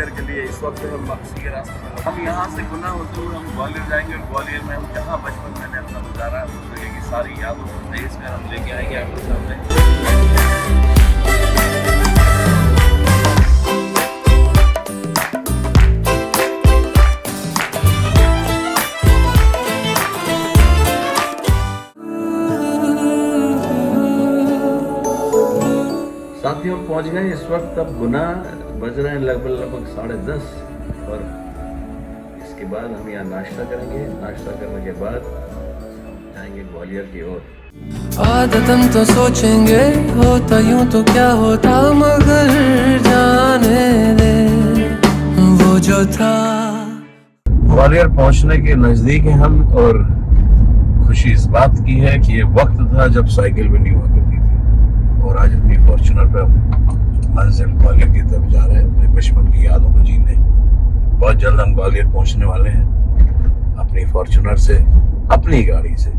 ग्वालियर के लिए। इस वक्त हम वापसी के रास्ते में हम यहाँ से गुना होते हुए हम ग्वालियर जाएंगे और ग्वालियर में हम जहाँ बचपन मैंने अपना गुजारा उस जगह की सारी यादों को तेज कर हम लेके आएंगे आपके सामने। साथियों पहुंच गए इस वक्त, अब गुना बज रहे हैं लगभग 10:30 और इसके बाद हम यहाँ नाश्ता करेंगे। नाश्ता करने के बाद जाएंगे ग्वालियर की ओर। आदतन तो सोचेंगे होता यूं तो क्या होता, मगर जाने दे वो जो था। ग्वालियर पहुंचने के नजदीक हैं हम और खुशी इस बात की है कि ये वक्त था जब साइकिल भी नहीं हुआ करती थी और आज अपनी फॉर्च्यूनर पे मंजिल ग्वालियर की तरफ जा रहे हैं अपने बचपन की यादों को जीने। बहुत जल्द हम ग्वालियर पहुंचने वाले हैं अपनी फॉर्च्यूनर से, अपनी गाड़ी से।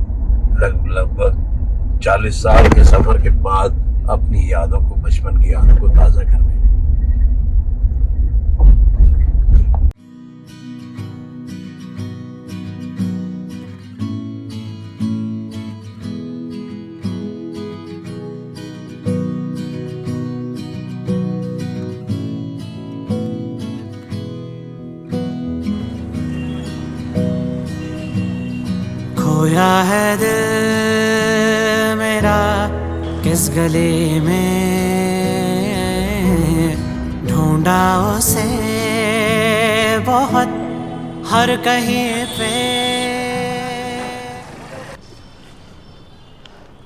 लगभग 40 साल के सफर के बाद अपनी यादों को, बचपन की यादों को ताज़ा करने। खोया है दिल मेरा किस गली में, ढूंढा उसे बहुत हर कहीं पे।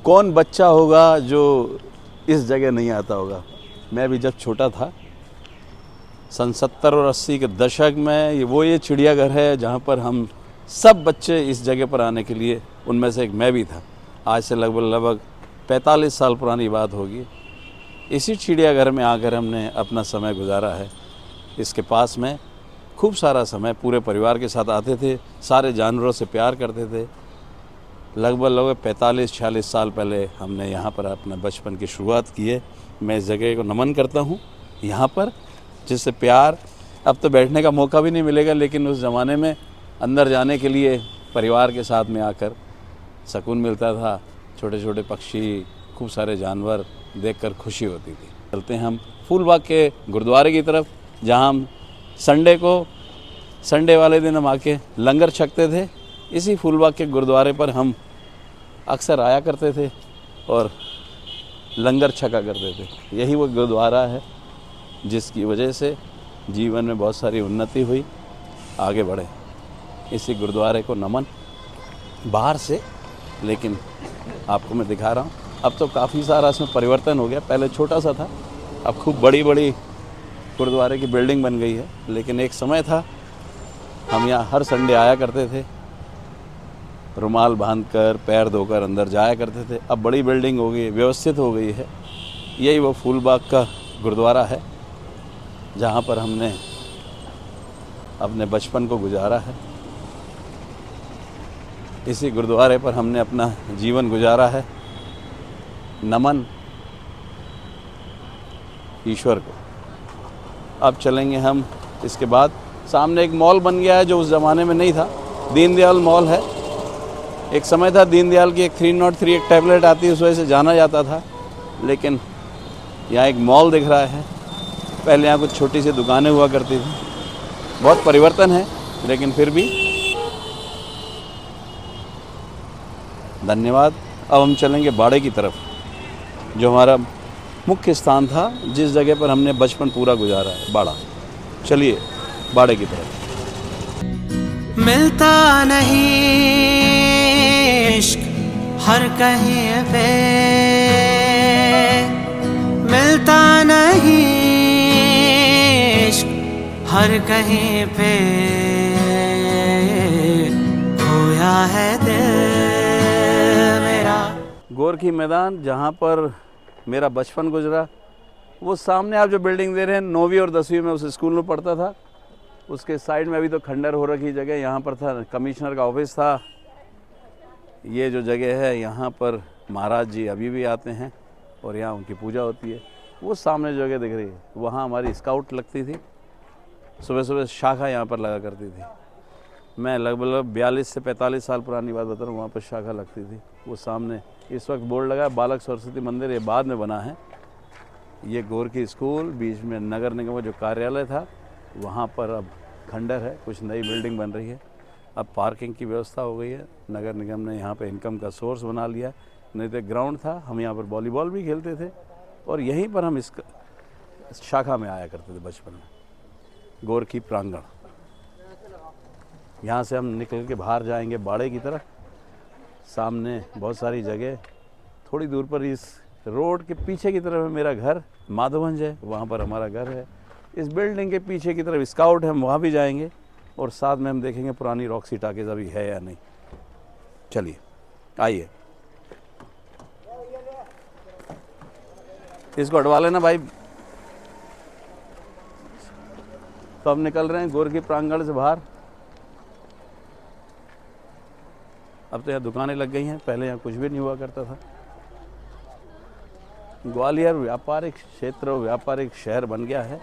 कौन बच्चा होगा जो इस जगह नहीं आता होगा। मैं भी जब छोटा था सन 70 और 80 के दशक में, ये चिड़ियाघर है जहाँ पर हम सब बच्चे इस जगह पर आने के लिए, उनमें से एक मैं भी था। आज से लगभग 45 साल पुरानी बात होगी। इसी चिड़ियाघर में आकर हमने अपना समय गुजारा है। इसके पास में खूब सारा समय पूरे परिवार के साथ आते थे, सारे जानवरों से प्यार करते थे। लगभग 45-46 साल पहले हमने यहाँ पर अपना बचपन की शुरुआत की है। मैं इस जगह को नमन करता हूँ यहाँ पर, जिससे प्यार अब तो बैठने का मौका भी नहीं मिलेगा, लेकिन उस ज़माने में अंदर जाने के लिए परिवार के साथ में आकर सुकून मिलता था। छोटे छोटे पक्षी, खूब सारे जानवर देखकर खुशी होती थी। चलते हैं हम फूलबाग के गुरुद्वारे की तरफ, जहां हम संडे वाले दिन हम आके लंगर छकते थे। इसी फूलबाग के गुरुद्वारे पर हम अक्सर आया करते थे और लंगर छका करते थे। यही वो गुरुद्वारा है जिसकी वजह से जीवन में बहुत सारी उन्नति हुई, आगे बढ़े। इसी गुरुद्वारे को नमन बाहर से, लेकिन आपको मैं दिखा रहा हूँ। अब तो काफ़ी सारा इसमें परिवर्तन हो गया। पहले छोटा सा था, अब खूब बड़ी बड़ी गुरुद्वारे की बिल्डिंग बन गई है। लेकिन एक समय था हम यहाँ हर संडे आया करते थे, रुमाल बांधकर पैर धोकर अंदर जाया करते थे। अब बड़ी बिल्डिंग हो गई, व्यवस्थित हो गई है। यही वो फूलबाग का गुरुद्वारा है जहाँ पर हमने अपने बचपन को गुजारा है। इसी गुरुद्वारे पर हमने अपना जीवन गुजारा है। नमन ईश्वर को। अब चलेंगे हम इसके बाद। सामने एक मॉल बन गया है जो उस ज़माने में नहीं था, दीनदयाल मॉल है। एक समय था दीनदयाल की एक 303 एक टैबलेट आती है, उस वजह से जाना जाता था। लेकिन यहाँ एक मॉल दिख रहा है। पहले यहाँ कुछ छोटी सी दुकानें हुआ करती थी। बहुत परिवर्तन है, लेकिन फिर भी धन्यवाद। अब हम चलेंगे बाड़े की तरफ, जो हमारा मुख्य स्थान था, जिस जगह पर हमने बचपन पूरा गुजारा है, बाड़ा। चलिए बाड़े की तरफ। मिलता नहीं इश्क हर कहीं पे, मिलता नहीं इश्क हर कहीं पे, खोया है दिल मेरा। गोरखी मैदान जहाँ पर मेरा बचपन गुजरा, वो सामने आप जो बिल्डिंग दे रहे हैं, 9वीं और 10वीं में उस स्कूल में पढ़ता था। उसके साइड में अभी तो खंडर हो रखी जगह, यहाँ पर था कमिश्नर का ऑफिस था। ये जो जगह है, यहाँ पर महाराज जी अभी भी आते हैं और यहाँ उनकी पूजा होती है। वो सामने जगह दिख रही है, वहाँ हमारी स्काउट लगती थी। सुबह सुबह शाखा यहाँ पर लगा करती थी। मैं लगभग 42 से 45 साल पुरानी बात बता रहा हूँ, वहाँ पर शाखा लगती थी। वो सामने इस वक्त बोर्ड लगा है बालक सरस्वती मंदिर, ये बाद में बना है। ये गोरखी स्कूल, बीच में नगर निगम का जो कार्यालय था, वहाँ पर अब खंडर है, कुछ नई बिल्डिंग बन रही है। अब पार्किंग की व्यवस्था हो गई है, नगर निगम ने यहाँ पे इनकम का सोर्स बना लिया। नहीं तो ग्राउंड था, हम यहाँ पर वॉलीबॉल भी खेलते थे और यहीं पर हम इस शाखा में आया करते थे बचपन में। गोरखी प्रांगण, यहाँ से हम निकल के बाहर जाएंगे बाड़े की तरफ। सामने बहुत सारी जगह, थोड़ी दूर पर इस रोड के पीछे की तरफ है मेरा घर, माधवगंज है, वहाँ पर हमारा घर है। इस बिल्डिंग के पीछे की तरफ स्काउट है, हम वहाँ भी जाएंगे और साथ में हम देखेंगे पुरानी रॉक्सी टाकीज अभी है या नहीं। चलिए आइए, इसको हटवा लेना भाई। तो हम निकल रहे हैं गोरखी प्रांगण से बाहर। अब तो यहाँ दुकानें लग गई हैं, पहले यहाँ कुछ भी नहीं हुआ करता था। ग्वालियर व्यापारिक क्षेत्र, व्यापारिक शहर बन गया है।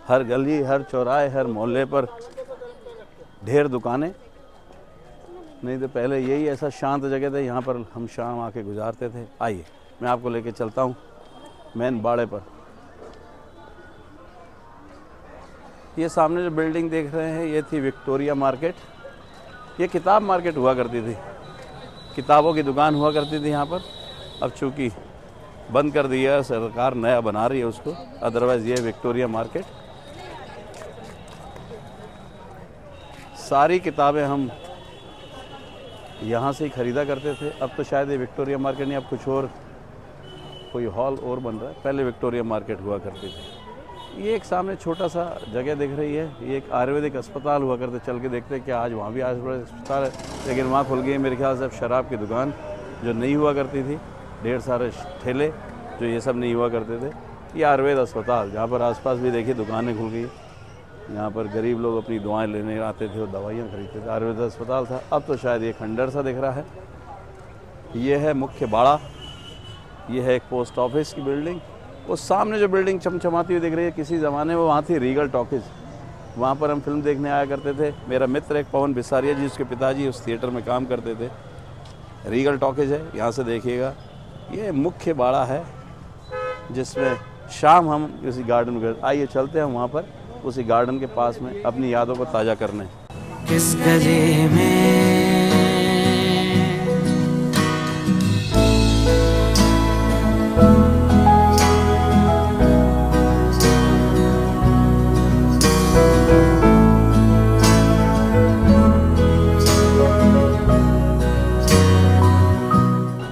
हर गली, हर चौराहे, हर मोहल्ले पर ढेर दुकानें। नहीं तो पहले यही ऐसा शांत जगह थे, यहाँ पर हम शाम आके गुजारते थे। आइए मैं आपको लेके चलता हूँ मेन बाड़े पर। ये सामने जो बिल्डिंग देख रहे हैं, ये थी विक्टोरिया मार्केट। ये किताब मार्केट हुआ करती थी, किताबों की दुकान हुआ करती थी यहाँ पर। अब चूँकि बंद कर दिया, सरकार नया बना रही है उसको। अदरवाइज़ ये विक्टोरिया मार्केट, सारी किताबें हम यहाँ से ही ख़रीदा करते थे। अब तो शायद ये विक्टोरिया मार्केट नहीं, अब कुछ और कोई हॉल और बन रहा है। पहले विक्टोरिया मार्केट हुआ करती थी। ये एक सामने छोटा सा जगह दिख रही है, ये एक आयुर्वेदिक अस्पताल हुआ करते। चल के देखते हैं क्या आज वहाँ भी आयुर्वेदिक अस्पताल है, लेकिन वहाँ खुल गई है मेरे ख्याल से अब शराब की दुकान, जो नहीं हुआ करती थी। ढेर सारे ठेले जो ये सब नहीं हुआ करते थे। ये आयुर्वेद अस्पताल, जहाँ पर आसपास भी देखिए दुकानें खुल गई। यहाँ पर गरीब लोग अपनी दवाएं लेने आते थे और दवाइयाँ खरीदते थे। आयुर्वेद अस्पताल था। अब तो शायद ये खंडर सा दिख रहा है। ये है मुख्य बाड़ा, ये है एक पोस्ट ऑफिस की बिल्डिंग। उस सामने जो बिल्डिंग चमचमाती हुई दिख रही है, किसी ज़माने में वहाँ थी रीगल टॉकीज़। वहाँ पर हम फिल्म देखने आया करते थे। मेरा मित्र एक पवन बिसारिया जी, उसके पिताजी उस थिएटर में काम करते थे। रीगल टॉकीज़ है, यहाँ से देखिएगा। ये मुख्य बाड़ा है जिसमें शाम हम किसी गार्डन में, आइए चलते हैं वहाँ पर, उसी गार्डन के पास में अपनी यादों को ताज़ा करने। किस गली में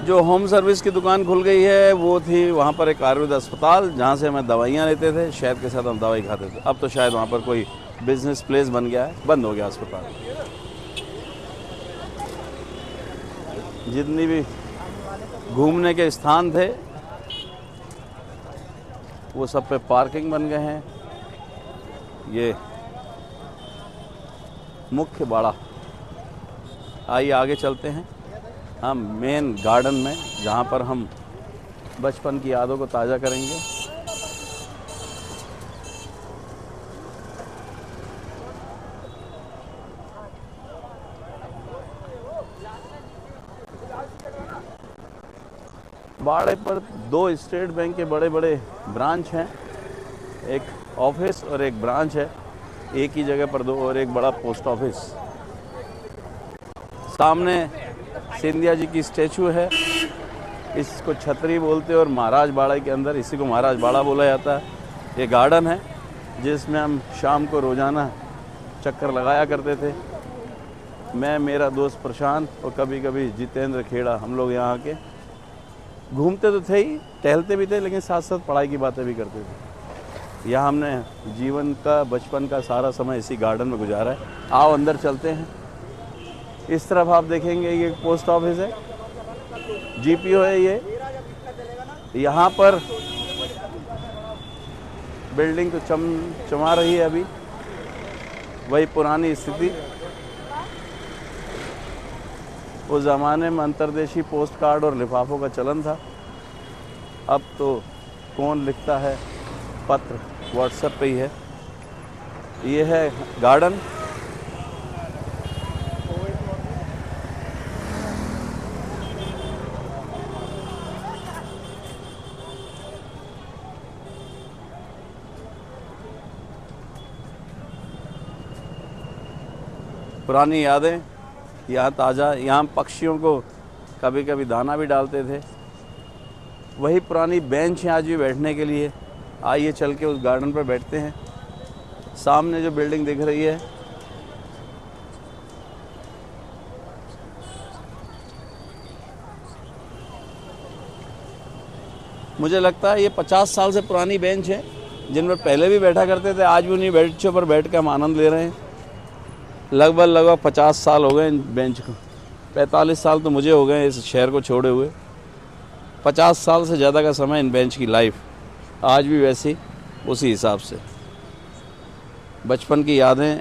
जो होम सर्विस की दुकान खुल गई है वो थी वहाँ पर एक आयुर्वेद अस्पताल, जहाँ से हमें दवाइयाँ लेते थे, शहद के साथ हम दवाई खाते थे। अब तो शायद वहाँ पर कोई बिजनेस प्लेस बन गया है, बंद हो गया अस्पताल। जितनी भी घूमने के स्थान थे वो सब पे पार्किंग बन गए हैं। ये मुख्य बाड़ा। आइए आगे चलते हैं हम मेन गार्डन में, जहाँ पर हम बचपन की यादों को ताज़ा करेंगे। बाड़े पर 2 स्टेट बैंक के बड़े बड़े ब्रांच हैं, एक ऑफिस और एक ब्रांच है। एक ही जगह पर 2, और एक बड़ा पोस्ट ऑफिस। सामने सिंधिया जी की स्टैचू है, इसको छतरी बोलते हैं, और महाराज बाड़ा के अंदर इसी को महाराज बाड़ा बोला जाता है। ये गार्डन है जिसमें हम शाम को रोज़ाना चक्कर लगाया करते थे। मैं, मेरा दोस्त प्रशांत और कभी कभी जितेंद्र खेड़ा, हम लोग यहाँ आके घूमते तो थे ही, टहलते भी थे, लेकिन साथ साथ पढ़ाई की बातें भी करते थे। यहाँ हमने जीवन का, बचपन का सारा समय इसी गार्डन में गुजारा है। आओ अंदर चलते हैं। इस तरफ आप देखेंगे ये पोस्ट ऑफिस है, जीपीओ है ये। यहाँ पर बिल्डिंग तो चमचमा रही है अभी, वही पुरानी स्थिति। उस ज़माने में अंतर्देशीय पोस्ट कार्ड और लिफाफों का चलन था। अब तो कौन लिखता है पत्र, व्हाट्सएप पे ही है। ये है गार्डन। पुरानी यादें यहाँ ताज़ा, यहाँ पक्षियों को कभी कभी दाना भी डालते थे। वही पुरानी बेंच है आज भी बैठने के लिए। आइए चल के उस गार्डन पर बैठते हैं। सामने जो बिल्डिंग दिख रही है मुझे लगता है ये 50 साल से पुरानी बेंच है, जिन पर पहले भी बैठा करते थे। आज भी उन्हीं बेंचों पर बैठ कर हम आनंद ले रहे हैं। लगभग 50 साल हो गए इन बेंच को। 45 साल तो मुझे हो गए इस शहर को छोड़े हुए। 50 साल से ज़्यादा का समय इन बेंच की लाइफ आज भी वैसी उसी हिसाब से। बचपन की यादें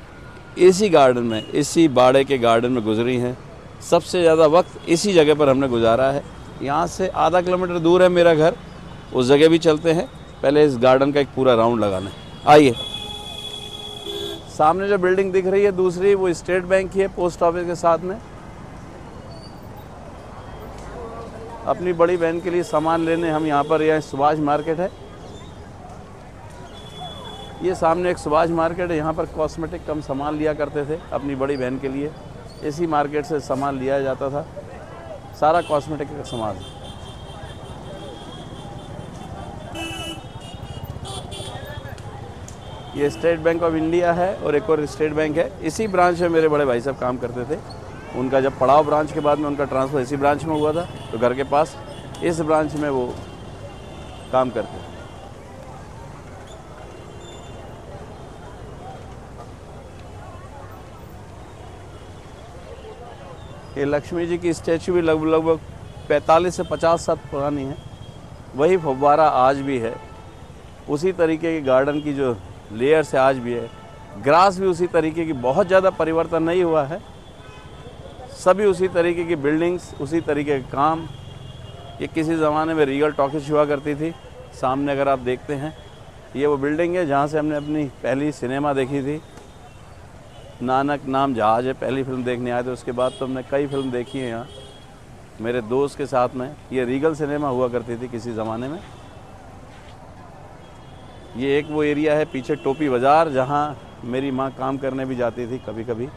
इसी गार्डन में, इसी बाड़े के गार्डन में गुजरी हैं। सबसे ज़्यादा वक्त इसी जगह पर हमने गुजारा है। यहाँ से आधा किलोमीटर दूर है मेरा घर, उस जगह भी चलते हैं। पहले इस गार्डन का एक पूरा राउंड लगाना है। आइए। सामने जो बिल्डिंग दिख रही है दूसरी, वो स्टेट बैंक की है, पोस्ट ऑफिस के साथ में। अपनी बड़ी बहन के लिए सामान लेने हम यहाँ पर, यह सुभाष मार्केट है। ये सामने एक सुभाष मार्केट है, यहाँ पर कॉस्मेटिक कम सामान लिया करते थे अपनी बड़ी बहन के लिए। इसी मार्केट से सामान लिया जाता था, सारा कॉस्मेटिक का सामान। ये स्टेट बैंक ऑफ इंडिया है और एक और स्टेट बैंक है। इसी ब्रांच में मेरे बड़े भाई साहब काम करते थे। उनका जब पड़ाव ब्रांच के बाद में उनका ट्रांसफ़र इसी ब्रांच में हुआ था, तो घर के पास इस ब्रांच में वो काम करते थे। ये लक्ष्मी जी की स्टैचू भी लगभग 45 से 50 साल पुरानी है। वही फव्वारा आज भी है, उसी तरीके की गार्डन की जो लेयर से आज भी है। ग्रास भी उसी तरीके की, बहुत ज़्यादा परिवर्तन नहीं हुआ है। सभी उसी तरीके की बिल्डिंग्स, उसी तरीके के काम। ये किसी ज़माने में रीगल टॉकीज हुआ करती थी। सामने अगर आप देखते हैं, ये वो बिल्डिंग है जहाँ से हमने अपनी पहली सिनेमा देखी थी। नानक नाम जहाज है, पहली फिल्म देखने आए थे। उसके बाद तो हमने कई फिल्म देखी है यहाँ मेरे दोस्त के साथ में। ये रीगल सिनेमा हुआ करती थी किसी ज़माने में। ये एक वो एरिया है पीछे टोपी बाज़ार, जहाँ मेरी माँ काम करने भी जाती थी कभी कभी।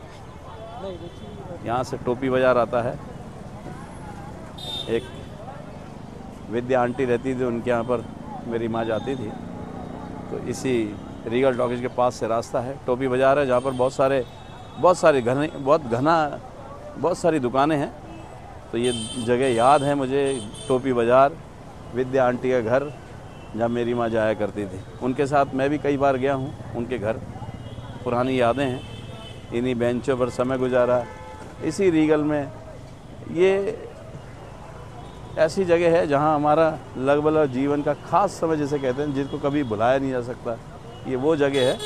यहाँ से टोपी बाज़ार आता है। एक विद्या आंटी रहती थी, उनके यहाँ पर मेरी माँ जाती थी। तो इसी रीगल टॉकीज के पास से रास्ता है, टोपी बाज़ार है, जहाँ पर बहुत सारी दुकानें हैं। तो ये जगह याद है मुझे, टोपी बाज़ार, विद्या आंटी का घर, जहाँ मेरी माँ जाया करती थी। उनके साथ मैं भी कई बार गया हूँ उनके घर। पुरानी यादें हैं। इन्हीं बेंचों पर समय गुजारा, इसी रीगल में। ये ऐसी जगह है जहाँ हमारा लगभग जीवन का खास समय जिसे कहते हैं, जिसको कभी भुलाया नहीं जा सकता। ये वो जगह है।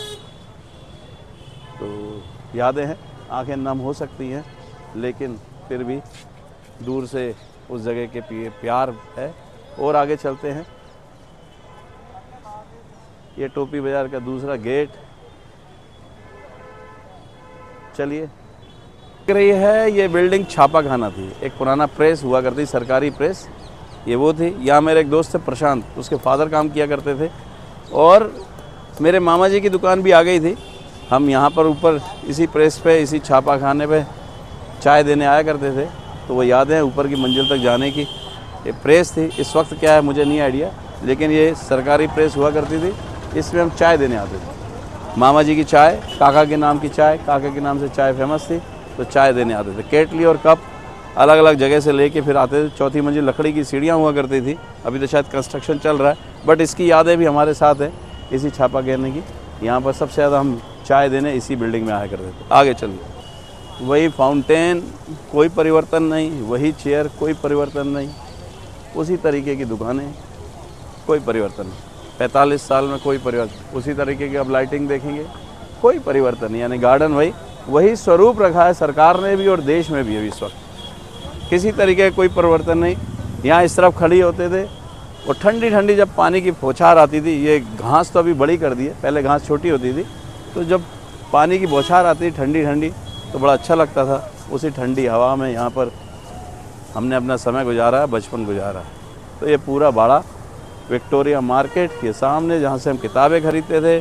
तो यादें हैं, आंखें नम हो सकती हैं, लेकिन फिर भी दूर से उस जगह के प्यार है। और आगे चलते हैं। ये टोपी बाज़ार का दूसरा गेट। चलिए। दिख रही है ये बिल्डिंग छापा खाना थी। एक पुराना प्रेस हुआ करती, सरकारी प्रेस, ये वो थी। यहाँ मेरे एक दोस्त थे प्रशांत, उसके फादर काम किया करते थे। और मेरे मामा जी की दुकान भी आ गई थी। हम यहाँ पर ऊपर इसी प्रेस पे, इसी छापा खाने पे चाय देने आया करते थे। तो वो यादें हैं ऊपर की मंजिल तक जाने की। ये प्रेस थी, इस वक्त क्या है मुझे नहीं आइडिया, लेकिन ये सरकारी प्रेस हुआ करती थी। इसमें हम चाय देने आते थे। मामा जी की चाय, काका के नाम की चाय, काका के नाम से चाय फेमस थी, तो चाय देने आते थे। केटली और कप अलग अलग जगह से लेके फिर आते थे। चौथी मंजिल लकड़ी की सीढ़ियाँ हुआ करती थी। अभी तो शायद कंस्ट्रक्शन चल रहा है, बट इसकी यादें भी हमारे साथ है, इसी छापा घेरने की। यहाँ पर सबसे ज़्यादा हम चाय देने इसी बिल्डिंग में आया करते थे। आगे चलिए। वही फाउंटेन, कोई परिवर्तन नहीं। वही चेयर, कोई परिवर्तन नहीं। उसी तरीके की दुकानें, कोई परिवर्तन नहीं। 45 साल में कोई परिवर्तन। उसी तरीके की अब लाइटिंग देखेंगे, कोई परिवर्तन नहीं। यानी गार्डन वही स्वरूप रखा है सरकार ने भी और देश में भी। अभी इस वक्त किसी तरीके का कोई परिवर्तन नहीं। यहाँ इस तरफ खड़ी होते थे और ठंडी ठंडी जब पानी की बौछार आती थी, ये घास तो अभी बड़ी कर दी है, पहले घास छोटी होती थी, तो जब पानी की बौछार आती ठंडी ठंडी, तो बड़ा अच्छा लगता था। उसी ठंडी हवा में यहाँ पर हमने अपना समय गुजारा, बचपन गुजारा। तो ये पूरा बाड़ा विक्टोरिया मार्केट के सामने जहाँ से हम किताबें खरीदते थे,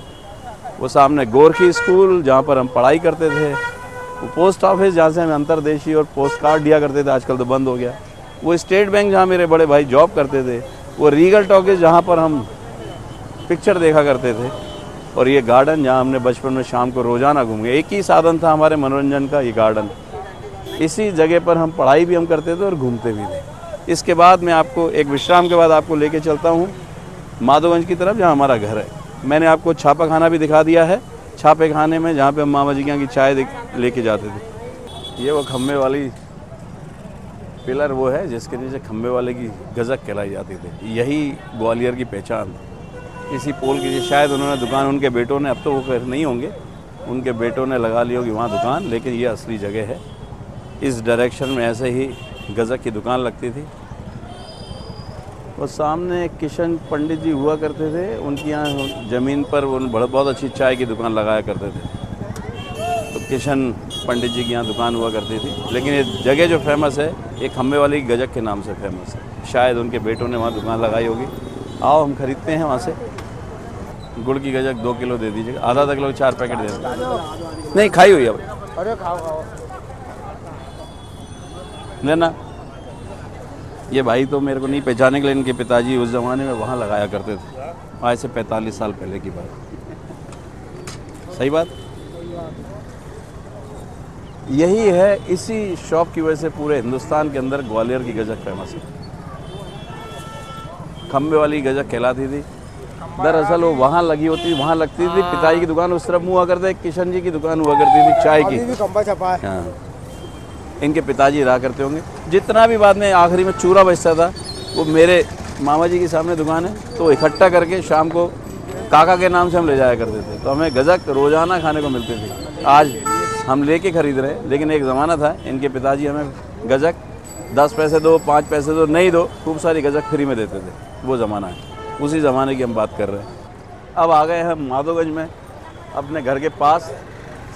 वो सामने गोरखी स्कूल जहाँ पर हम पढ़ाई करते थे, वो पोस्ट ऑफिस जहाँ से हम अंतर्देशीय और पोस्ट कार्ड दिया करते थे, आजकल तो बंद हो गया, वो स्टेट बैंक जहाँ मेरे बड़े भाई जॉब करते थे, वो रीगल टॉकीज जहाँ पर हम पिक्चर देखा करते थे, और ये गार्डन जहाँ हमने बचपन में शाम को रोज़ाना घूम गए। एक ही साधन था हमारे मनोरंजन का, ये गार्डन। इसी जगह पर हम पढ़ाई भी हम करते थे और घूमते भी थे। इसके बाद मैं आपको एक विश्राम के बाद आपको लेके चलता हूँ माधोगंज की तरफ, जहाँ हमारा घर है। मैंने आपको छापा खाना भी दिखा दिया है। छापे खाने में जहाँ पे हम मामा जी के यहाँ की चाय लेके जाते थे। ये वो खम्भे वाली पिलर वो है जिसके नीचे खम्भे वाले की गजक कहलाई जाती थी। यही ग्वालियर की पहचान। इसी पोल की शायद उन्होंने दुकान, उनके बेटों ने, अब तो वो नहीं होंगे, उनके बेटों ने लगा ली होगी वहाँ दुकान, लेकिन ये असली जगह है। इस डायरेक्शन में ऐसे ही गजक की दुकान लगती थी। और सामने किशन पंडित जी हुआ करते थे, उनकी यहाँ ज़मीन पर वो बहुत अच्छी चाय की दुकान लगाया करते थे। तो किशन पंडित जी की यहाँ दुकान हुआ करती थी। लेकिन ये जगह जो फेमस है, ये खम्भे वाली गजक के नाम से फेमस है। शायद उनके बेटों ने वहाँ दुकान लगाई होगी। आओ हम खरीदते हैं वहाँ से। गुड़ की गजक 2 किलो दे दीजिएगा, आधा किलो 4 पैकेट दे दीजिएगा। नहीं, खाई हुई है भाई। अरे खाओ लेना। ये भाई तो मेरे को नहीं पहचाने के लिए, इनके पिताजी उस ज़माने में वहाँ लगाया करते थे, आज से 45 साल पहले की बात। सही बात। यही है, इसी शॉप की वजह से पूरे हिंदुस्तान के अंदर ग्वालियर की गजक फेमस है। खम्बे वाली गजक कहलाती थी। दरअसल वो वहाँ लगी होती, वहाँ लगती थी। पिताजी की दुकान उस तरफ हुआ करते, किशन जी की दुकान हुआ करती थी चाय की। खंबा छपा है। हाँ, इनके पिताजी रहा करते होंगे। जितना भी बाद में आखिरी में चूरा बचता था, वो मेरे मामा जी के सामने दुकान है, तो इकट्ठा करके शाम को काका के नाम से हम ले जाया करते थे। तो हमें गजक रोज़ाना खाने को मिलती थी। आज हम लेके खरीद रहे हैं, लेकिन एक ज़माना था, इनके पिताजी हमें गजक 10 पैसे दो, 5 पैसे दो, नहीं दो, खूब सारी गजक फ्री में देते थे। वो ज़माना है, उसी ज़माने की हम बात कर रहे हैं। अब आ गए हम माधोगंज में, अपने घर के पास।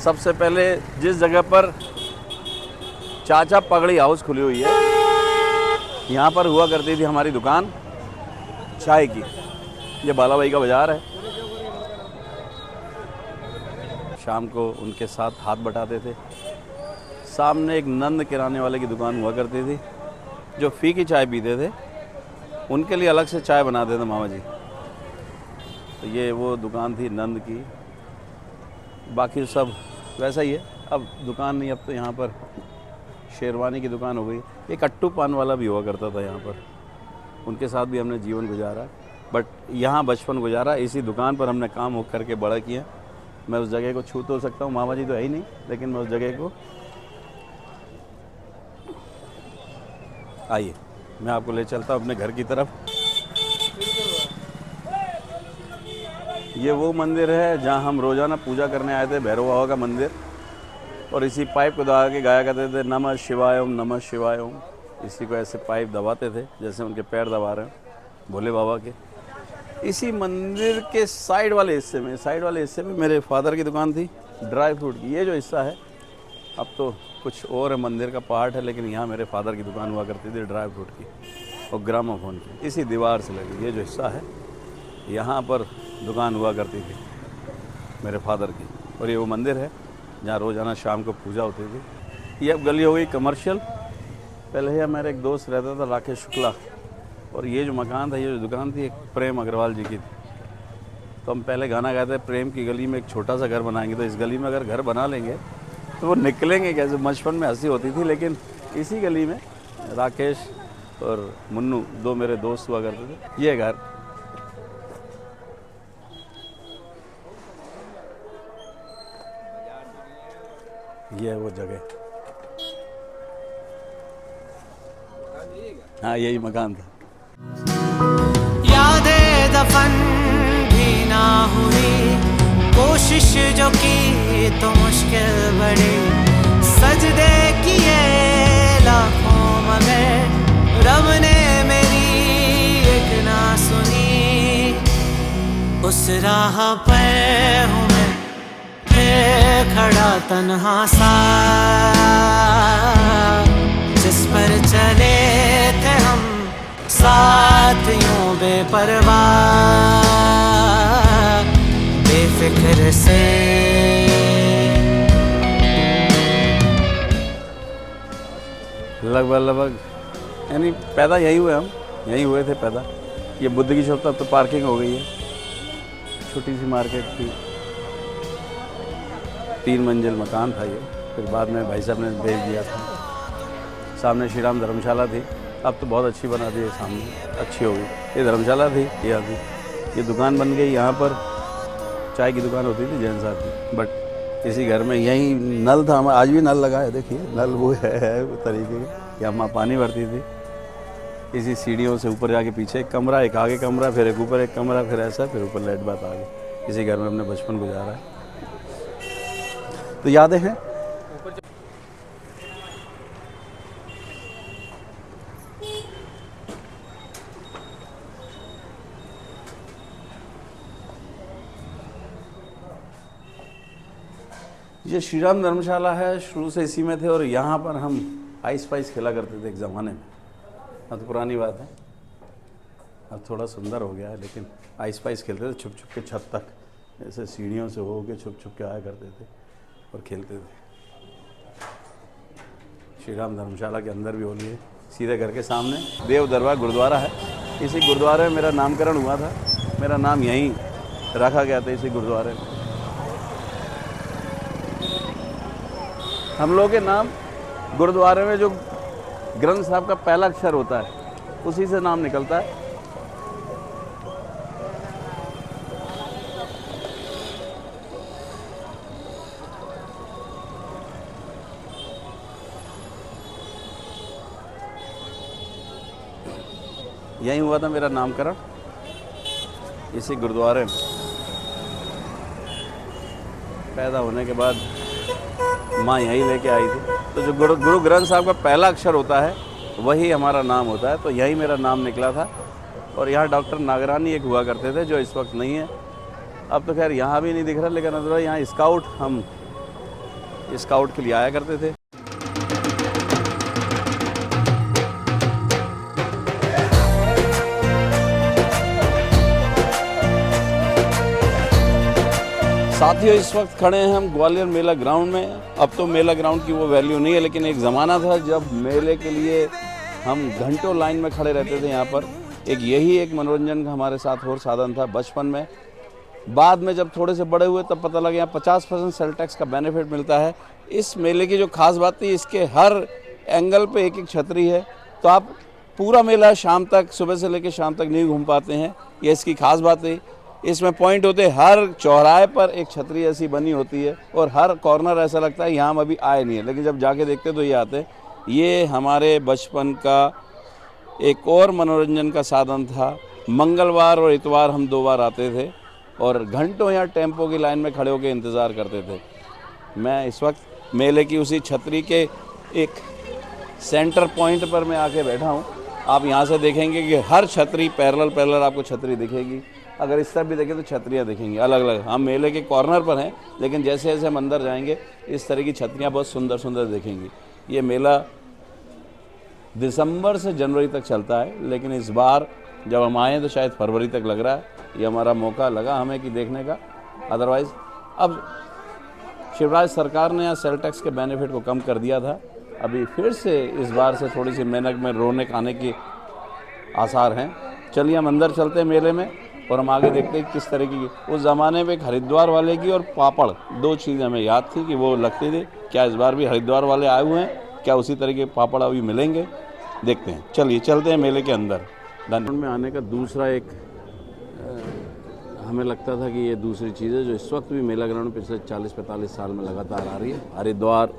सबसे पहले जिस जगह पर चाचा पगड़ी हाउस खुली हुई है, यहाँ पर हुआ करती थी हमारी दुकान चाय की। ये बाला भाई का बाज़ार है। शाम को उनके साथ हाथ बटाते थे। सामने एक नंद किराने वाले की दुकान हुआ करती थी, जो फीकी चाय पीते थे, उनके लिए अलग से चाय बनाते थे मामा जी। तो ये वो दुकान थी नंद की। बाकी सब वैसा ही है। अब दुकान नहीं, अब तो यहाँ पर शेरवानी की दुकान हो गई। एक कट्टू पान वाला भी हुआ करता था यहाँ पर, उनके साथ भी हमने जीवन गुजारा। बट यहाँ बचपन गुजारा, इसी दुकान पर हमने काम हो करके बड़ा किया। मैं उस जगह को छू तो सकता हूँ, मामा जी तो है ही नहीं, लेकिन मैं उस जगह को, आइए मैं आपको ले चलता हूँ अपने घर की तरफ। ये वो मंदिर है जहाँ हम रोज़ाना पूजा करने आए थे, भैरव बाबा का मंदिर। और इसी पाइप को दबा के गाया करते थे, नमः शिवाय ओम, नमः शिवाय ओम। इसी को ऐसे पाइप दबाते थे जैसे उनके पैर दबा रहे हैं भोले बाबा के। इसी मंदिर के साइड वाले हिस्से में मेरे फादर की दुकान थी ड्राई फ्रूट की। ये जो हिस्सा है अब तो कुछ और है, मंदिर का पार्ट है, लेकिन यहाँ मेरे फादर की दुकान हुआ करती थी ड्राई फ्रूट की और ग्रामोफोन की। इसी दीवार से लगी ये जो हिस्सा है, यहाँ पर दुकान हुआ करती थी मेरे फादर की। और ये वो मंदिर है जहाँ रोज़ाना शाम को पूजा होती थी। ये अब गली हो गई कमर्शियल। पहले ही मेरा एक दोस्त रहता था राकेश शुक्ला, और ये जो मकान था, ये जो दुकान थी, एक प्रेम अग्रवाल जी की थी। तो हम पहले गाना गाते, प्रेम की गली में एक छोटा सा घर बनाएंगे। तो इस गली में अगर घर बना लेंगे तो वो निकलेंगे कैसे। बचपन में हंसी होती थी, लेकिन इसी गली में राकेश और मुन्नू, 2 मेरे दोस्त हुआ करते थे। ये घर, ये है वो जगह। हाँ, यही मकान था। यादें दफन भी ना हुई, कोशिश जो की तो मुश्किल बड़ी, सजदे किए लाखों मगर रब ने मेरी एक ना सुनी। उस राह पर हूँ मैं, पड़ा तन्हा सा, जिस पर चले थे हम साथ यूं बेपरवाह बेफिक्र से। लगभग यानी पैदा यहीं हुए, हम यहीं हुए थे पैदा। ये बुद्ध की शॉप तब तो पार्किंग हो गई है, छोटी सी मार्केट थी, 3 मंजिल मकान था ये, फिर बाद में भाई साहब ने बेच दिया था। सामने श्री राम धर्मशाला थी, अब तो बहुत अच्छी बना दी है, सामने अच्छी हो गई। ये धर्मशाला थी, यहाँ थी, ये दुकान बन गई। यहाँ पर चाय की दुकान होती थी जैन साहब की, बट इसी घर में यही नल था हमारा, आज भी नल लगा है, देखिए नल वो है वो तरीके के, यहाँ माँ पानी भरती थी। इसी सीढ़ियों से ऊपर जाके पीछे एक कमरा, एक आगे कमरा, फिर एक ऊपर एक कमरा, फिर ऐसा, फिर ऊपर लाइट बात आ गई। इसी घर में हमने बचपन गुजारा है, तो यादें हैं। ये श्री राम धर्मशाला है, शुरू से इसी में थे, और यहाँ पर हम आइस पाइस खेला करते थे एक ज़माने में। अब तो पुरानी बात है, अब थोड़ा सुंदर हो गया है, लेकिन आइस पाइस खेलते थे छुप छुप के, छत तक ऐसे सीढ़ियों से हो के छुप छुप के आया करते थे और खेलते थे। श्री राम धर्मशाला के अंदर भी होली है, सीधे घर के सामने देव दरबार गुरुद्वारा है। इसी गुरुद्वारे में मेरा नामकरण हुआ था, मेरा नाम यहीं रखा गया था, इसी गुरुद्वारे में। हम लोग के नाम गुरुद्वारे में जो ग्रंथ साहब का पहला अक्षर होता है, उसी से नाम निकलता है। यहीं हुआ था मेरा नामकरण, इसी गुरुद्वारे में। पैदा होने के बाद माँ यहीं लेके आई थी, तो जो गुरु ग्रंथ साहब का पहला अक्षर होता है वही हमारा नाम होता है, तो यहीं मेरा नाम निकला था। और यहाँ डॉक्टर नागरानी एक हुआ करते थे, जो इस वक्त नहीं है। अब तो खैर यहाँ भी नहीं दिख रहा, लेकिन अदरवाइज यहाँ स्काउट, हम स्काउट के लिए आया करते थे। साथियों, इस वक्त खड़े हैं हम ग्वालियर मेला ग्राउंड में। अब तो मेला ग्राउंड की वो वैल्यू नहीं है, लेकिन एक ज़माना था जब मेले के लिए हम घंटों लाइन में खड़े रहते थे यहाँ पर। यही एक मनोरंजन का हमारे साथ और साधन था बचपन में। बाद में जब थोड़े से बड़े हुए तब पता लगा यहाँ 50% सेल टैक्स का बेनिफिट मिलता है। इस मेले की जो खास बात थी, इसके हर एंगल पे एक एक छतरी है, तो आप पूरा मेला शाम तक, सुबह से लेकर शाम तक नहीं घूम पाते हैं। ये इसकी खास बात है। इसमें पॉइंट होते हैं, हर चौराहे पर एक छतरी ऐसी बनी होती है, और हर कॉर्नर ऐसा लगता है यहाँ हम अभी आए नहीं है, लेकिन जब जाके देखते तो ये आते हैं। ये हमारे बचपन का एक और मनोरंजन का साधन था। मंगलवार और इतवार हम 2 बार आते थे, और घंटों यहाँ टेम्पो की लाइन में खड़े होकर इंतज़ार करते थे। मैं इस वक्त मेले की उसी छतरी के एक सेंटर पॉइंट पर मैं आके बैठा हूँ। आप यहाँ से देखेंगे कि हर छतरी पैरेलल आपको छतरी दिखेगी। अगर इस तरफ भी देखें तो छतरियाँ दिखेंगी अलग अलग। हम मेले के कॉर्नर पर हैं, लेकिन जैसे जैसे हम अंदर जाएंगे इस तरह की छतरियाँ बहुत सुंदर सुंदर दिखेंगी। ये मेला दिसंबर से जनवरी तक चलता है, लेकिन इस बार जब हम आए तो शायद फरवरी तक लग रहा है। ये हमारा मौका लगा हमें कि देखने का। अदरवाइज़ अब शिवराज सरकार ने यहाँ सेल टैक्स के बेनिफिट को कम कर दिया था। अभी फिर से इस बार से थोड़ी सी मेहनत में रौनक आने के आसार हैं। चलिए हम अंदर चलते हैं मेले में, और हम आगे देखते हैं किस तरह की। उस ज़माने में एक हरिद्वार वाले की और पापड़, 2 चीज़ हमें याद थी कि वो लगती थी। क्या इस बार भी हरिद्वार वाले आए हुए हैं? क्या उसी तरह के पापड़ अभी मिलेंगे? देखते हैं। चलिए चलते हैं मेले के अंदर। धनपुर में आने का दूसरा एक हमें लगता था कि ये दूसरी चीज़ है जो इस वक्त भी मेला ग्राउंड पिछले 40-45 साल में लगातार आ रही है। हरिद्वार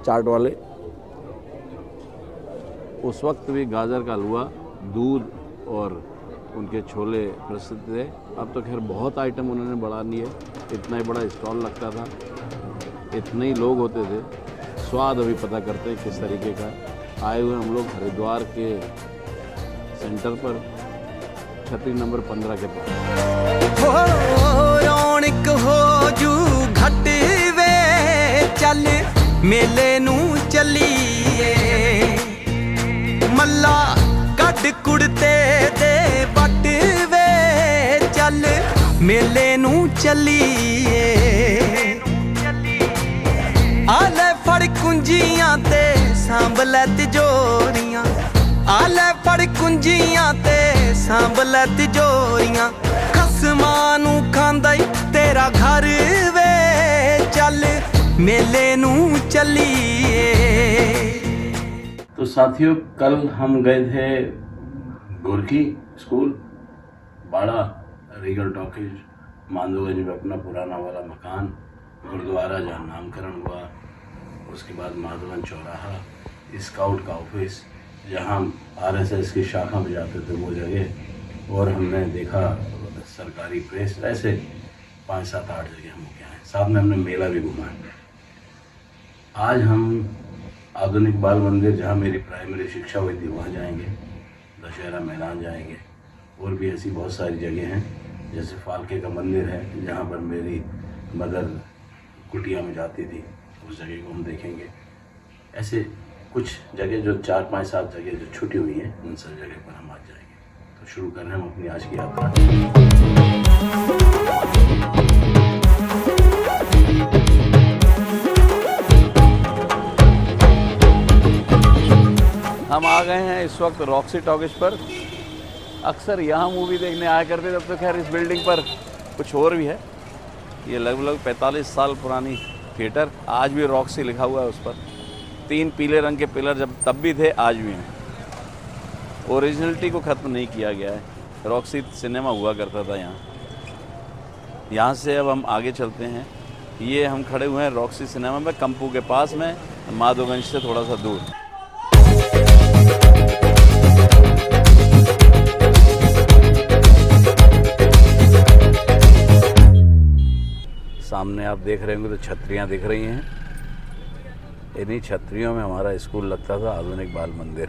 चाट वाले उस वक्त भी गाजर का हलवा, दूध और उनके छोले प्रसिद्ध थे। अब तो खैर बहुत आइटम उन्होंने बढ़ा लिए। इतना ही बड़ा स्टॉल लगता था, इतने ही लोग होते थे। स्वाद अभी पता करते हैं किस तरीके का। आए हुए हम लोग हरिद्वार के सेंटर पर, छतरी नंबर 15 के पास। रौनक हो जू घट वे चल मेले नू चलीए मल्ला कड कुड़ते दे बट वे चल मेले नू चलीए आले फड़ कुंजियां ते सांभले तिजोरियां आले फड़ कुंजियां ते सांभले तिजोरियां खसमां नू खांदा ई तेरा घर वे चल मेले नू चलीए। तो साथियों, कल हम गए थे गोरखी स्कूल, बाड़ा, रीगल टॉकीज, मांदोगंज में अपना पुराना वाला मकान, गुरुद्वारा जहाँ नामकरण हुआ, उसके बाद माधवन चौराहा, स्काउट का ऑफिस जहाँ आरएसएस की शाखा में जाते थे वो जगह, और हमने देखा सरकारी प्रेस, ऐसे 5, 7, 8 जगह हम गए हैं। साथ में हमने मेला भी घूमा है। आज हम आधुनिक बाल मंदिर जहाँ मेरी प्राइमरी शिक्षा हुई थी वहाँ जाएंगे, दशहरा मैदान जाएंगे, और भी ऐसी बहुत सारी जगह हैं, जैसे फालके का मंदिर है जहाँ पर मेरी मदर कुटिया में जाती थी, उस जगह को हम देखेंगे। ऐसे कुछ जगह जो 4, 5, 7 जगह जो छुटी हुई हैं, उन सब जगह पर हम आज जाएंगे। तो शुरू कर रहे हैं हम अपनी आज की यात्रा। हम आ गए हैं इस वक्त रॉक्सी टॉकीज पर। अक्सर यहाँ मूवी देखने आया करते, तब तो खैर इस बिल्डिंग पर कुछ और भी है। ये लगभग 45 साल पुरानी थिएटर, आज भी रॉक्सी लिखा हुआ है उस पर। 3 पीले रंग के पिलर जब तब भी थे, आज भी हैं। ओरिजिनलिटी को ख़त्म नहीं किया गया है। रॉक्सी सिनेमा हुआ करता था यहाँ। यहाँ से अब हम आगे चलते हैं। ये हम खड़े हुए हैं रॉक्सी सिनेमा में, कंपू के पास में, माधोगंज से थोड़ा सा दूर। सामने आप देख रहे होंगे तो छतरियाँ दिख रही हैं। इन्हीं छतरियों में हमारा स्कूल लगता था, आधुनिक बाल मंदिर।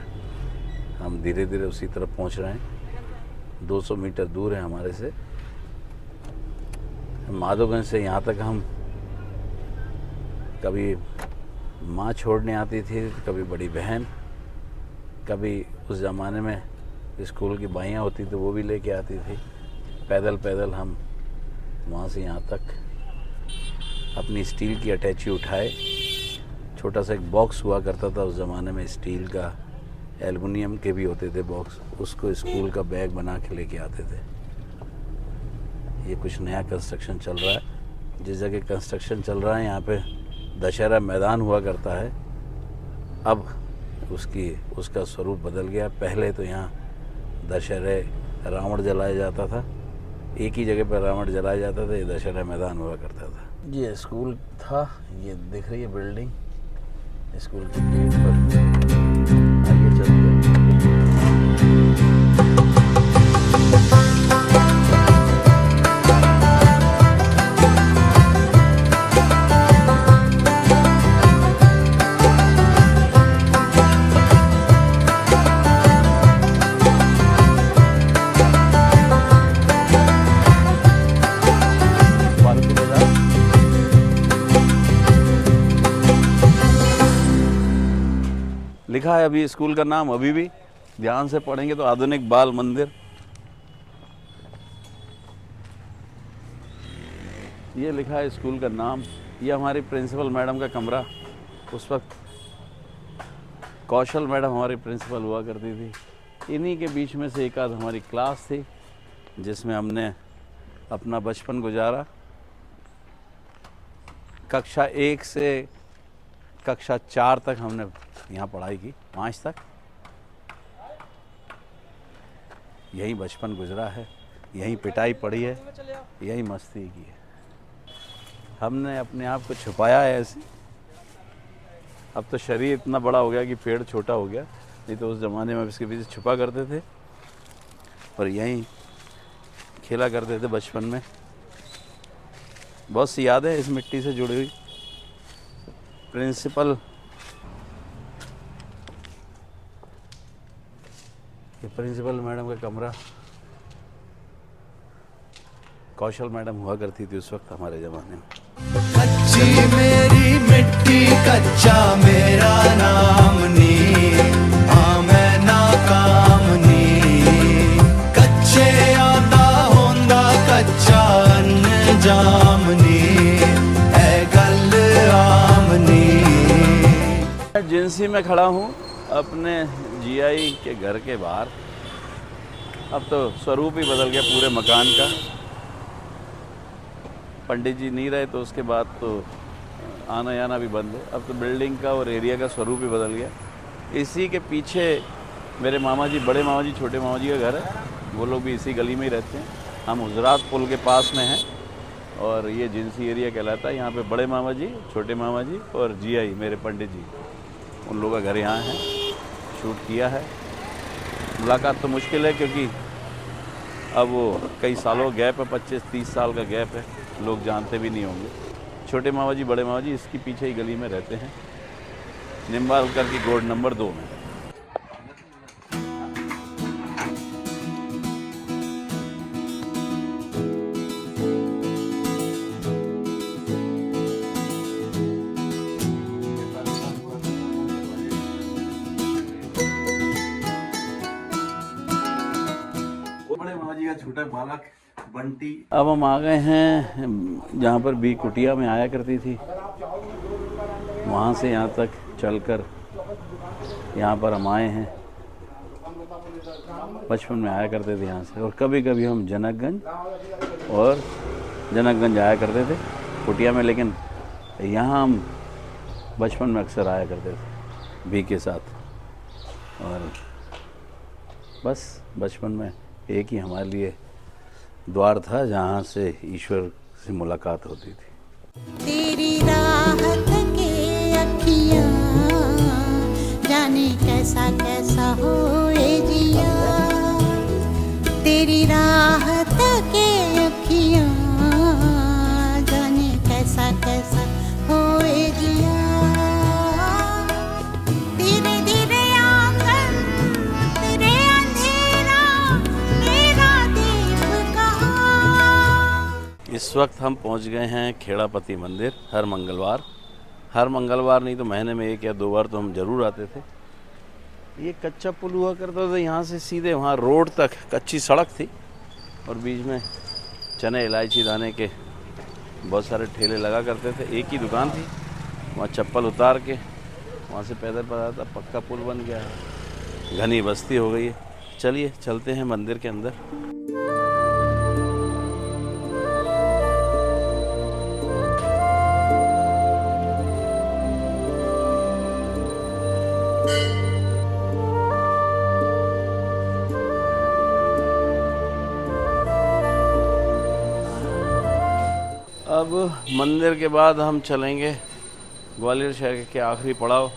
हम धीरे धीरे उसी तरफ पहुंच रहे हैं। 200 मीटर दूर है हमारे से। माधोगंज से यहाँ तक हम कभी माँ छोड़ने आती थी, कभी बड़ी बहन, कभी उस ज़माने में स्कूल की बाइयाँ होती थी वो भी लेके आती थी। पैदल पैदल हम वहाँ से यहाँ तक अपनी स्टील की अटैची उठाए। छोटा सा एक बॉक्स हुआ करता था उस ज़माने में, स्टील का, एल्युमिनियम के भी होते थे बॉक्स, उसको स्कूल का बैग बना के लेके आते थे। ये कुछ नया कंस्ट्रक्शन चल रहा है। जिस जगह कंस्ट्रक्शन चल रहा है यहाँ पे दशहरा मैदान हुआ करता है। अब उसका स्वरूप बदल गया। पहले तो यहाँ दशहरे रावण जलाया जाता था, एक ही जगह पर रावण जलाया जाता था। ये दशहरा मैदान हुआ करता था। ये स्कूल था, ये दिख रही है बिल्डिंग, स्कूल के गेट पर। आगे चलते हैं। लिखा है अभी स्कूल का नाम, अभी भी ध्यान से पढ़ेंगे तो आधुनिक बाल मंदिर। ये लिखा है स्कूल का नाम। ये हमारी प्रिंसिपल मैडम का कमरा। उस वक्त कौशल मैडम हमारी प्रिंसिपल हुआ करती थी। इन्हीं के बीच में से एक आध हमारी क्लास थी जिसमें हमने अपना बचपन गुजारा। कक्षा 1 से कक्षा 4 तक हमने यहाँ पढ़ाई की, 5 तक यही बचपन गुजरा है, यहीं पिटाई पड़ी है, यही मस्ती की है। हमने अपने आप को छुपाया है ऐसे। अब तो शरीर इतना बड़ा हो गया कि पेड़ छोटा हो गया, नहीं तो उस ज़माने में इसके पीछे छुपा करते थे और यहीं खेला करते थे बचपन में। बहुत सी यादें इस मिट्टी से जुड़ी हुई। प्रिंसिपल, ये प्रिंसिपल मैडम का कमरा। कौशल मैडम हुआ करती थी उस वक्त हमारे ज़माने में। मेरी मिट्टी कच्चा मेरा नाम नी हाँ मैं नाकाम नी कच्चे आदा होंदा कच्चा अनजाम नी है गल आम नी। एजेंसी में खड़ा हूँ अपने जीआई के घर के बाहर। अब तो स्वरूप ही बदल गया पूरे मकान का। पंडित जी नहीं रहे तो उसके बाद तो आना जाना भी बंद है। अब तो बिल्डिंग का और एरिया का स्वरूप ही बदल गया। इसी के पीछे मेरे मामा जी, बड़े मामा जी, छोटे मामा जी का घर है। वो लोग भी इसी गली में ही रहते हैं। हम हुजरात पुल के पास में हैं और ये जिंसी एरिया कहलाता है। यहाँ पे बड़े मामा जी, छोटे मामा जी और जीआई मेरे पंडित जी, उन लोगों का घर यहाँ है। शूट किया है। मुलाकात तो मुश्किल है क्योंकि अब वो कई सालों गैप है, 25-30 साल का गैप है। लोग जानते भी नहीं होंगे। छोटे मामा जी, बड़े मामा जी इसकी पीछे ही गली में रहते हैं, निम्बालकर की गोड नंबर 2 में। बड़े मामा जी का छोटा बालक बंटी। अब हम आ गए हैं जहाँ पर बी कुटिया में आया करती थी। वहाँ से यहाँ तक चलकर यहाँ पर हम आए हैं। बचपन में आया करते थे यहाँ से। और कभी कभी हम जनकगंज आया करते थे कुटिया में। लेकिन यहाँ हम बचपन में अक्सर आया करते थे बी के साथ। और बस बचपन में एक ही हमारे लिए द्वार था जहाँ से ईश्वर से मुलाकात होती थी। तेरी राहत के अखियाँ जाने कैसा कैसा होए जिया तेरी राहत के अखियाँ जाने कैसा कैसा होए जिया धीरे धीरे आंगन तेरे अंधेरा मेरा दीप कहाँ। इस वक्त हम पहुंच गए हैं खेड़ापति मंदिर। हर मंगलवार नहीं तो महीने में 1 या 2 बार तो हम ज़रूर आते थे। ये कच्चा पुल हुआ करता था यहाँ से सीधे वहाँ रोड तक कच्ची सड़क थी और बीच में चने इलायची दाने के बहुत सारे ठेले लगा करते थे। एक ही दुकान थी, वहाँ चप्पल उतार के वहाँ से पैदल पड़ा था। पक्का पुल बन गया है, घनी बस्ती हो गई है। चलिए चलते हैं मंदिर के अंदर। अब मंदिर के बाद हम चलेंगे ग्वालियर शहर के आखिरी पड़ाव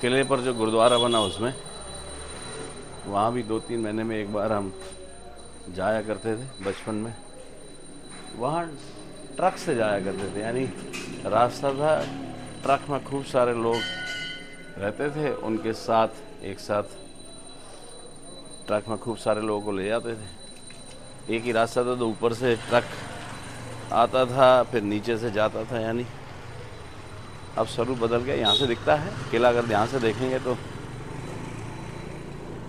किले पर जो गुरुद्वारा बना उसमें। वहाँ भी 2-3 महीने में एक बार हम जाया करते थे बचपन में। वहाँ ट्रक से जाया करते थे, यानी रास्ता था, ट्रक में खूब सारे लोग रहते थे, उनके साथ एक साथ ट्रक में खूब सारे लोगों को ले जाते थे। एक ही रास्ता था तो ऊपर से ट्रक आता था फिर नीचे से जाता था। यानी अब स्वरूप बदल गया। यहाँ से दिखता है किला, अगर ध्यान से देखेंगे तो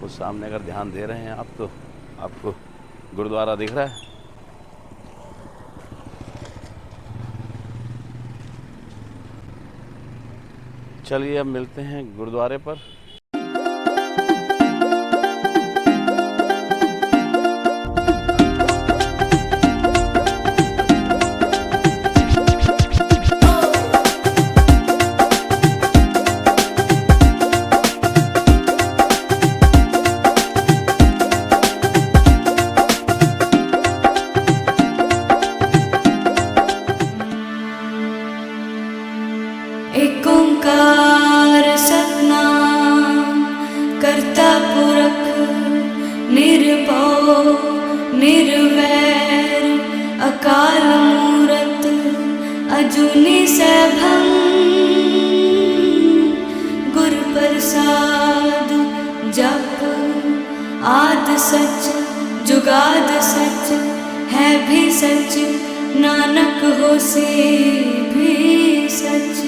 उस सामने अगर ध्यान दे रहे हैं आप तो आपको गुरुद्वारा दिख रहा है। चलिए अब मिलते हैं गुरुद्वारे पर। एक ओंकार सतनाम करता पुरख निर्भव निर्वैर अकाल मूरत अजूनी सैभं गुर प्रसाद जप आद सच जुगाद सच है भी सच नानक होसे भी सच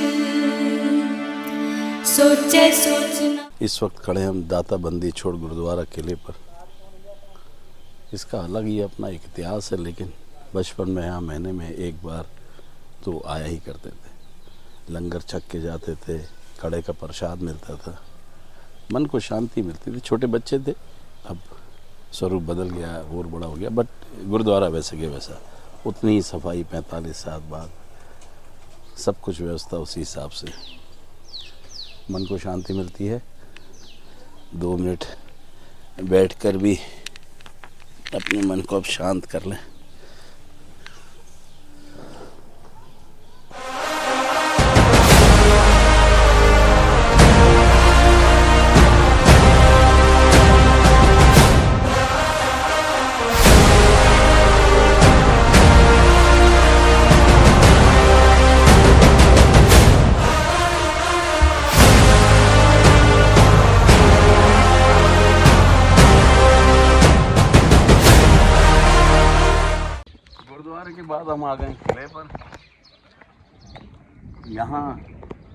सोचे सोचना। इस वक्त खड़े हम दाता बंदी छोड़ गुरुद्वारा किले पर। इसका अलग ही अपना एक इतिहास है, लेकिन बचपन में यहाँ महीने में एक बार तो आया ही करते थे। लंगर छक के जाते थे, कड़े का प्रसाद मिलता था, मन को शांति मिलती थी। छोटे बच्चे थे, अब स्वरूप बदल गया और बड़ा हो गया, बट गुरुद्वारा वैसे के वैसा, उतनी ही सफाई 45 साल बाद, सब कुछ व्यवस्था उसी हिसाब से। मन को शांति मिलती है। 2 मिनट बैठकर भी अपने मन को अब शांत कर लें। गुरुद्वारे के बाद हम आ गए किले पर। यहाँ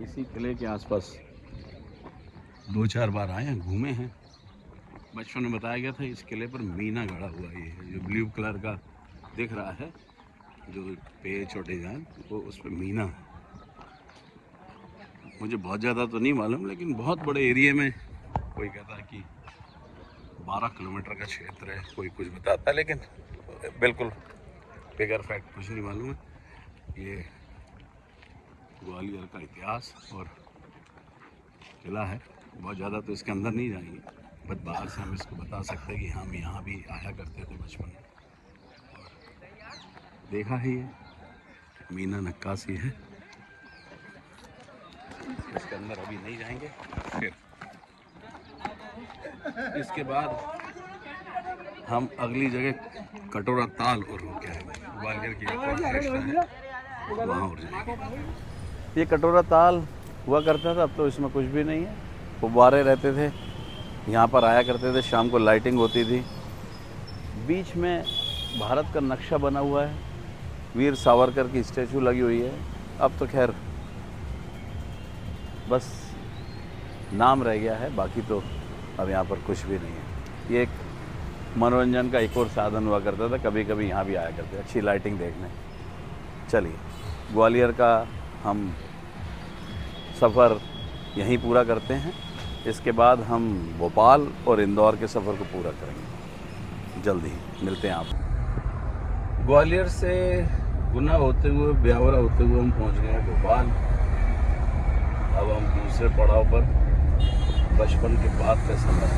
इसी किले के आसपास 2-4 बार आए हैं, घूमे हैं। बचपन में बताया गया था इस किले पर मीना गड़ा हुआ है। ये जो ब्लू कलर का दिख रहा है, जो पेच और डिजाइन, वो उस पर मीना है। मुझे बहुत ज़्यादा तो नहीं मालूम, लेकिन बहुत बड़े एरिया में कोई कहता है कि 12 किलोमीटर का क्षेत्र है, कोई कुछ बताता है, लेकिन बिल्कुल फिगर फैक्ट कुछ नहीं मालूम है। ये ग्वालियर का इतिहास और किला है। बहुत ज़्यादा तो इसके अंदर नहीं जाएंगे, बट बाहर से हम इसको बता सकते हैं कि हम यहाँ भी आया करते थे बचपन में, और देखा है ये मीना नक्काशी है। इसके अंदर अभी नहीं जाएंगे। फिर इसके बाद हम अगली जगह कटोरा ताल और होके आएंगे। ग्वालियर की है, वहाँ और जाएंगे। ये कटोरा ताल हुआ करता था, अब तो इसमें कुछ भी नहीं है। फुब्बारे रहते थे, यहाँ पर आया करते थे, शाम को लाइटिंग होती थी। बीच में भारत का नक्शा बना हुआ है, वीर सावरकर की स्टैचू लगी हुई है। अब तो खैर बस नाम रह गया है, बाकी तो अब यहाँ पर कुछ भी नहीं है। ये एक मनोरंजन का एक और साधन हुआ करता था, कभी कभी यहाँ भी आया करते, अच्छी लाइटिंग देखने। चलिए, ग्वालियर का हम सफ़र यहीं पूरा करते हैं। इसके बाद हम भोपाल और इंदौर के सफ़र को पूरा करेंगे। जल्दी मिलते हैं आप। ग्वालियर से गुना होते हुए, ब्यावरा होते हुए हम पहुँच गए हैं भोपाल। अब हम दूसरे पड़ाव पर, बचपन के बाद का समय।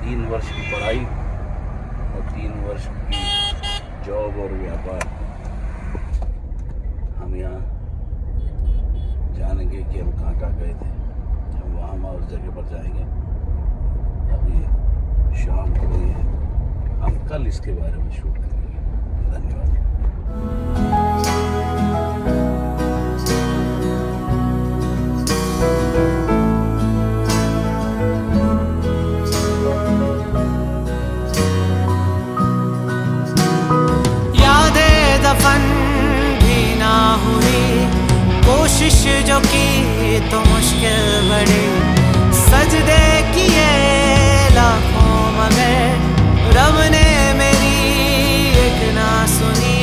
3 वर्ष की पढ़ाई और 3 वर्ष की जॉब और व्यापार। हम यहाँ जानेंगे कि हम कहाँ कहाँ गए थे। हम वहाँ उस जगह पर जाएंगे। अभी शाम हो गई है, हम कल इसके बारे में शूट करेंगे। धन्यवाद। कोशिश जो की तो मुश्किल बड़ी, सजदे किए लाखों मगर रब ने मेरी एक ना सुनी।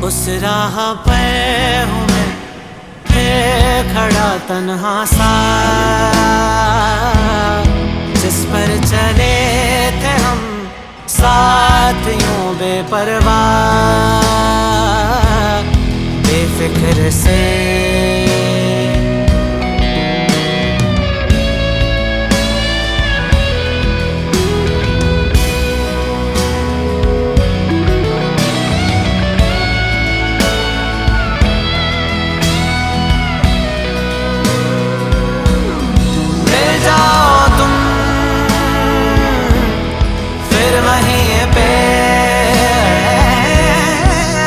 उस राह पर हूँ मैं फिर खड़ा तन्हा सा, जिस पर चले थे हम साथ यूं बेपरवाह बेफिक्र से। मिल जाओ तुम फिर वहीं पे,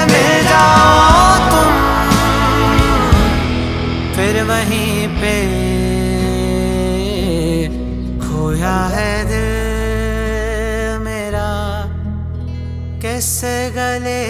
मिल जाओ तुम फिर वहीं पे। खोया है दिल मेरा किस गले